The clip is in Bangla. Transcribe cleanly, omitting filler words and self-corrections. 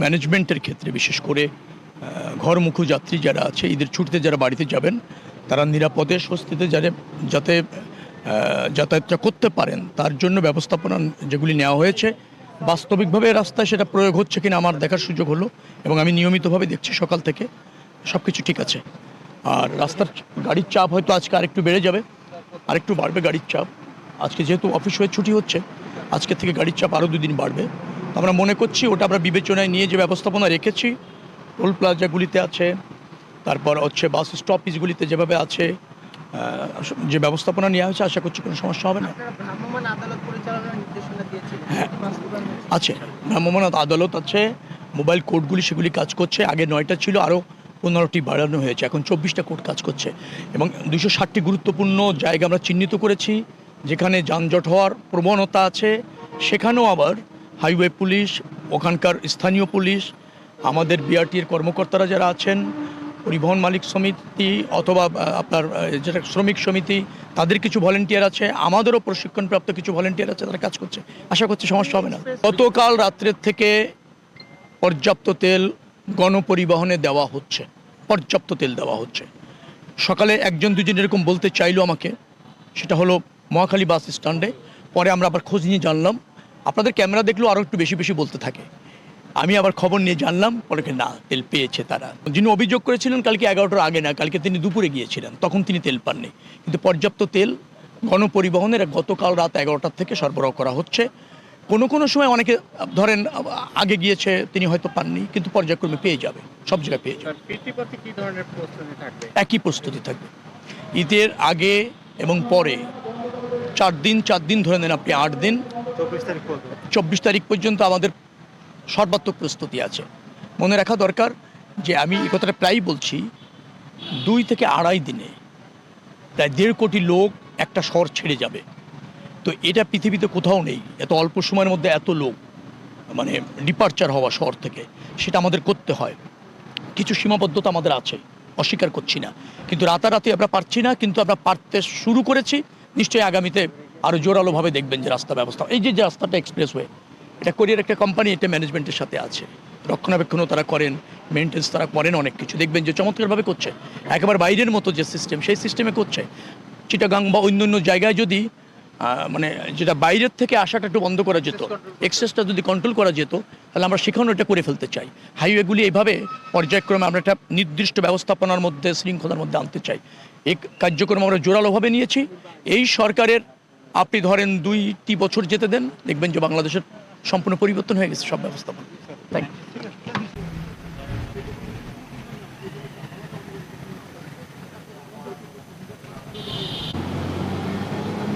ম্যানেজমেন্টের ক্ষেত্রে বিশেষ করে ঘরমুখী যাত্রী যারা আছে, ঈদের ছুটিতে যারা বাড়িতে যাবেন, তারা নিরাপদে স্বস্তিতে যাতে যাতায়াতটা করতে পারেন তার জন্য ব্যবস্থাপনা যেগুলি নেওয়া হয়েছে, বাস্তবিকভাবে রাস্তায় সেটা প্রয়োগ হচ্ছে কিনা আমার দেখার সুযোগ হলো, এবং আমি নিয়মিতভাবে দেখছি সকাল থেকে সব কিছু ঠিক আছে। আর রাস্তার গাড়ির চাপ হয়তো আজকে আরেকটু বেড়ে যাবে, আরেকটু বাড়বে গাড়ির চাপ। আজকে যেহেতু অফিস হয়ে ছুটি হচ্ছে, আজকে থেকে গাড়ির চাপ আরও 2 দিন বাড়বে। তো আমরা মনে করছি ওটা আমরা বিবেচনায় নিয়ে যে ব্যবস্থাপনা রেখেছি, টোল প্লাজাগুলিতে আছে, তারপর হচ্ছে বাস স্টপেজগুলিতে যেভাবে আছে, যে ব্যবস্থাপনা নেওয়া হয়েছে, আশা করছি কোনো সমস্যা হবে না। হ্যাঁ আছে, ভ্রাম্যমাণ আদালত আছে, মোবাইল কোর্টগুলি সেগুলি কাজ করছে। আগে 9টা ছিল, আরও 15টি বাড়ানো হয়েছে, এখন 24টা কোর্ট কাজ করছে। এবং 260টি গুরুত্বপূর্ণ জায়গা আমরা চিহ্নিত করেছি যেখানে যানজট হওয়ার প্রবণতা আছে। সেখানেও আবার হাইওয়ে পুলিশ, ওখানকার স্থানীয় পুলিশ, আমাদের বিআরটির কর্মকর্তারা যারা আছেন, পরিবহন মালিক সমিতি অথবা আপনার যেটা শ্রমিক সমিতি, তাদের কিছু ভলেন্টিয়ার আছে, আমাদেরও প্রশিক্ষণপ্রাপ্ত কিছু ভলেন্টিয়ার আছে, তারা কাজ করছে। আশা করছি সমস্যা হবে না। গতকাল রাত্রের থেকে পর্যাপ্ত তেল গণপরিবহনে দেওয়া হচ্ছে, পর্যাপ্ত তেল দেওয়া হচ্ছে। সকালে 1-2 জন এরকম বলতে চাইলো আমাকে, সেটা হলো মহাখালী বাস স্ট্যান্ডে। পরে আমরা আবার খোঁজ নিয়ে জানলাম, আপনাদের ক্যামেরা দেখলেও আরও একটু বেশি বেশি বলতে থাকে। আমি আবার খবর নিয়ে জানলাম পরে না, তেল পেয়েছে তারা। যিনি অভিযোগ করেছিলেন কালকে 11টার আগে না, কালকে তিনি দুপুরে গিয়েছিলেন, তখন তিনি তেল পাননি। কিন্তু পর্যাপ্ত তেল গণপরিবহনের গতকাল রাত 11টার থেকে সরবরাহ করা হচ্ছে। কোনো সময় অনেকে ধরেন আগে গিয়েছে, তিনি হয়তো পাননি, কিন্তু পর্যায়ক্রমে পেয়ে যাবে, সব জায়গায় পেয়ে যাবে। একই প্রস্তুতি থাকবে ঈদের আগে এবং পরে। 4 দিন ধরে নেন আপনি, 8 দিন, 24 তারিখ পর্যন্ত আমাদের সর্বাত্মক প্রস্তুতি আছে। মনে রাখা দরকার যে আমি এই কথাটা প্রায়ই বলছি, 2 থেকে 2.5 দিনে প্রায় 1.5 কোটি লোক একটা শহর ছেড়ে যাবে। তো এটা পৃথিবীতে কোথাও নেই, এত অল্প সময়ের মধ্যে এত লোক মানে ডিপারচার হওয়া শহর থেকে, সেটা আমাদের করতে হয়। কিছু সীমাবদ্ধতা আমাদের আছে, অস্বীকার করছি না, কিন্তু রাতারাতি আমরা পারছি না, কিন্তু আমরা পারতে শুরু করেছি। নিশ্চয়ই আগামীতে আরও জোরালোভাবে দেখবেন যে রাস্তা ব্যবস্থা, এই যে রাস্তাটা এক্সপ্রেসওয়ে, এটা কোরিয়ার একটা কোম্পানি, এটা ম্যানেজমেন্টের সাথে আছে, রক্ষণাবেক্ষণও তারা করেন, মেনটেন্স তারা করেন, অনেক কিছু দেখবেন যে চমৎকারভাবে করছে। একেবারে বাইরের মতো যে সিস্টেম, সেই সিস্টেমে করছে। চিটাগাং বা অন্য জায়গায় যদি মানে যেটা বাইরের থেকে আসাটা একটু বন্ধ করা যেত, এক্সেসটা যদি কন্ট্রোল করা যেত, তাহলে আমরা সেখানেও এটা করে ফেলতে চাই। হাইওয়েগুলি এইভাবে পর্যায়ক্রমে আমরা একটা নির্দিষ্ট ব্যবস্থাপনার মধ্যে, শৃঙ্খলার মধ্যে আনতে চাই। এই কার্যক্রম আমরা জোরালোভাবে নিয়েছি। এই সরকারের আপনি ধরেন 2টি বছর যেতে দেন, দেখবেন যে বাংলাদেশের সম্পূর্ণ পরিবর্তন হয়ে গেছে সব ব্যবস্থাপনা। Thank you.